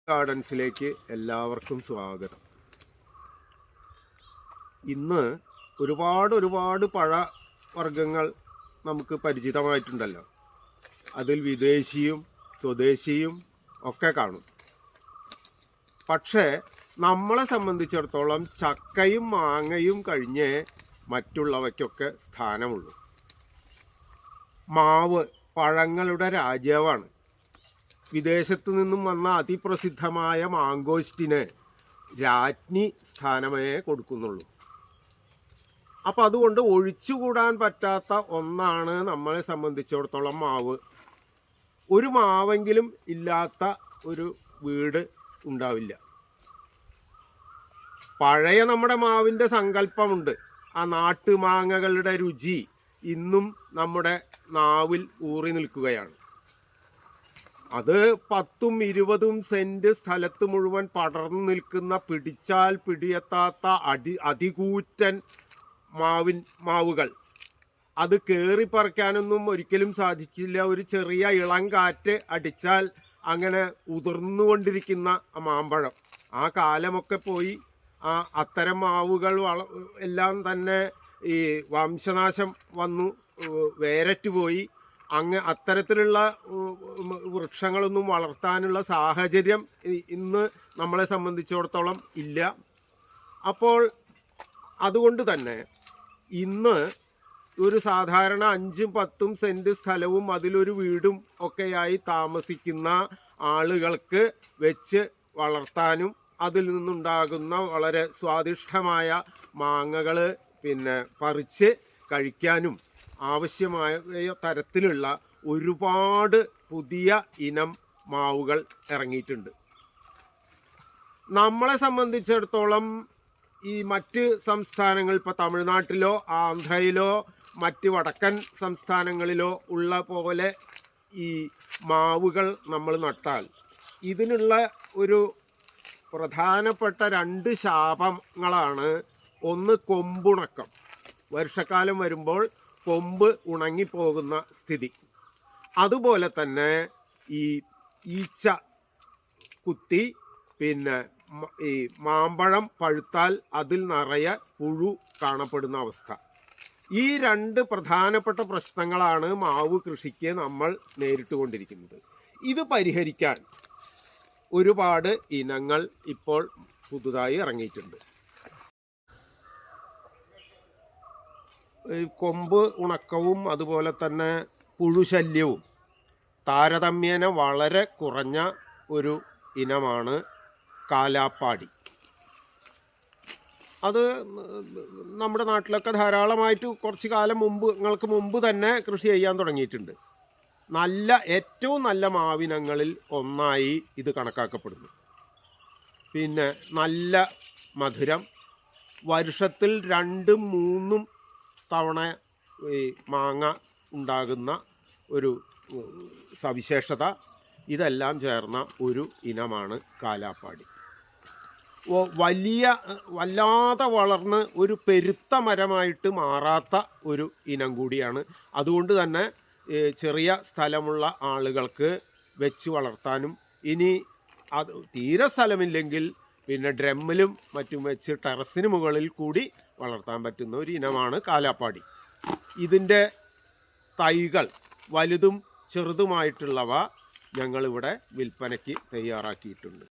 ഗാർഡൻസിലേക്ക് എല്ലാവർക്കും സ്വാഗതം. ഇന്ന് ഒരുപാട് പഴവർഗ്ഗങ്ങൾ നമുക്ക് പരിചിതമായിട്ടുണ്ടല്ലോ. അതിൽ വിദേശിയും സ്വദേശിയും ഒക്കെ കാണും. പക്ഷേ നമ്മളെ സംബന്ധിച്ചിടത്തോളം ചക്കയും മാങ്ങയും കഴിഞ്ഞേ മറ്റുള്ളവയ്ക്കൊക്കെ സ്ഥാനമുള്ളൂ. മാവ് പഴങ്ങളുടെ രാജാവാണ്. വിദേശത്തു നിന്നും വന്ന അതിപ്രസിദ്ധമായ മാങ്കോസ്റ്റിന് രാജ്ഞി സ്ഥാനമേ കൊടുക്കുന്നുള്ളൂ. അപ്പം അതുകൊണ്ട് ഒഴിച്ചുകൂടാൻ പറ്റാത്ത ഒന്നാണ് നമ്മളെ സംബന്ധിച്ചിടത്തോളം മാവ്. ഒരു മാവെങ്കിലും ഇല്ലാത്ത ഒരു വീട് ഉണ്ടാവില്ല. പഴയ നമ്മുടെ മാവിൻ്റെ സങ്കല്പമുണ്ട്. ആ നാട്ടുമാങ്ങകളുടെ രുചി ഇന്നും നമ്മുടെ നാവിൽ ഊറി നിൽക്കുകയാണ്. അത് 10-20 സെൻറ്റ് സ്ഥലത്ത് മുഴുവൻ പടർന്നു നിൽക്കുന്ന പിടിച്ചാൽ പിടിയെത്താത്ത അതികൂറ്റൻ മാവുകൾ. അത് കയറിപ്പറിക്കാനൊന്നും ഒരിക്കലും സാധിക്കില്ല. ഒരു ചെറിയ ഇളം കാറ്റ് അടിച്ചാൽ അങ്ങനെ ഉതിർന്നുകൊണ്ടിരിക്കുന്ന മാമ്പഴം. ആ കാലമൊക്കെ പോയി. അത്തരം മാവുകൾ എല്ലാം തന്നെ ഈ വംശനാശം വന്നു, വേരറ്റുപോയി. അത്തരത്തിലുള്ള വൃക്ഷങ്ങളൊന്നും വളർത്താനുള്ള സാഹചര്യം ഇന്ന് നമ്മളെ സംബന്ധിച്ചിടത്തോളം ഇല്ല. അപ്പോൾ അതുകൊണ്ട് തന്നെ ഇന്ന് ഒരു സാധാരണ 5-10 സെൻറ്റ് സ്ഥലവും അതിലൊരു വീടും ഒക്കെയായി താമസിക്കുന്ന ആളുകൾക്ക് വെച്ച് വളർത്താനും അതിൽ നിന്നുണ്ടാകുന്ന വളരെ സ്വാദിഷ്ടമായ മാങ്ങകൾ പറിച്ച് കഴിക്കാനും ആവശ്യമായ തരത്തിലുള്ള ഒരുപാട് പുതിയ ഇനം മാവുകൾ ഇറങ്ങിയിട്ടുണ്ട്. നമ്മളെ സംബന്ധിച്ചിടത്തോളം ഈ മറ്റ് സംസ്ഥാനങ്ങൾ, ഇപ്പോൾ തമിഴ്നാട്ടിലോ ആന്ധ്രയിലോ മറ്റ് വടക്കൻ സംസ്ഥാനങ്ങളിലോ ഉള്ള പോലെ ഈ മാവുകൾ നമ്മൾ നട്ടാൽ ഇതിനുള്ള ഒരു പ്രധാനപ്പെട്ട 2 ശാപങ്ങളാണ്. ഒന്ന്, കൊമ്പുണക്കം. വർഷക്കാലം വരുമ്പോൾ കൊമ്പ് ഉണങ്ങിപ്പോകുന്ന സ്ഥിതി. അതുപോലെ തന്നെ ഈ ഈച്ച കുത്തി ഈ മാമ്പഴം പഴുത്താൽ അതിൽ നിറയെ പുഴു കാണപ്പെടുന്ന അവസ്ഥ. ഈ 2 പ്രധാനപ്പെട്ട പ്രശ്നങ്ങളാണ് മാവ് കൃഷിക്ക് നമ്മൾ നേരിട്ടുകൊണ്ടിരിക്കുന്നത്. ഇത് പരിഹരിക്കാൻ ഒരുപാട് ഇനങ്ങൾ ഇപ്പോൾ പുതുതായി ഇറങ്ങിയിട്ടുണ്ട്. കൊമ്പ് ഉണക്കവും അതുപോലെ തന്നെ പുഴുശല്യവും താരതമ്യേന വളരെ കുറഞ്ഞ ഒരു ഇനമാണ് കാലാപ്പാടി. അത് നമ്മുടെ നാട്ടിലൊക്കെ ധാരാളമായിട്ട് കുറച്ച് കാലം നിങ്ങൾക്ക് മുമ്പ് തന്നെ കൃഷി ചെയ്യാൻ തുടങ്ങിയിട്ടുണ്ട്. ഏറ്റവും നല്ല മാവിനങ്ങളിൽ ഒന്നായി ഇത് കണക്കാക്കപ്പെടുന്നു. നല്ല മധുരം, വർഷത്തിൽ 2-3 തവണ ഈ മാങ്ങ ഉണ്ടാകുന്ന ഒരു സവിശേഷത, ഇതെല്ലാം ചേർന്ന ഒരു ഇനമാണ് കാലാപ്പാടി. വല്ലാതെ വളർന്ന് ഒരു പെരുത്ത മരമായിട്ട് മാറാത്ത ഒരു ഇനം കൂടിയാണ്. അതുകൊണ്ട് തന്നെ ചെറിയ സ്ഥലമുള്ള ആളുകൾക്ക് വെച്ച് വളർത്താനും, ഇനി അത് തീരെ സ്ഥലമില്ലെങ്കിൽ ഡ്രമ്മിലും മറ്റും വെച്ച് ടെറസിന് മുകളിൽ കൂടി വളർത്താൻ പറ്റുന്ന ഒരു ഇനമാണ് കാലാപ്പാടി. ഇതിൻ്റെ തൈകൾ വലുതും ചെറുതുമായിട്ടുള്ളവ ഞങ്ങളിവിടെ വിൽപ്പനയ്ക്ക് തയ്യാറാക്കിയിട്ടുണ്ട്.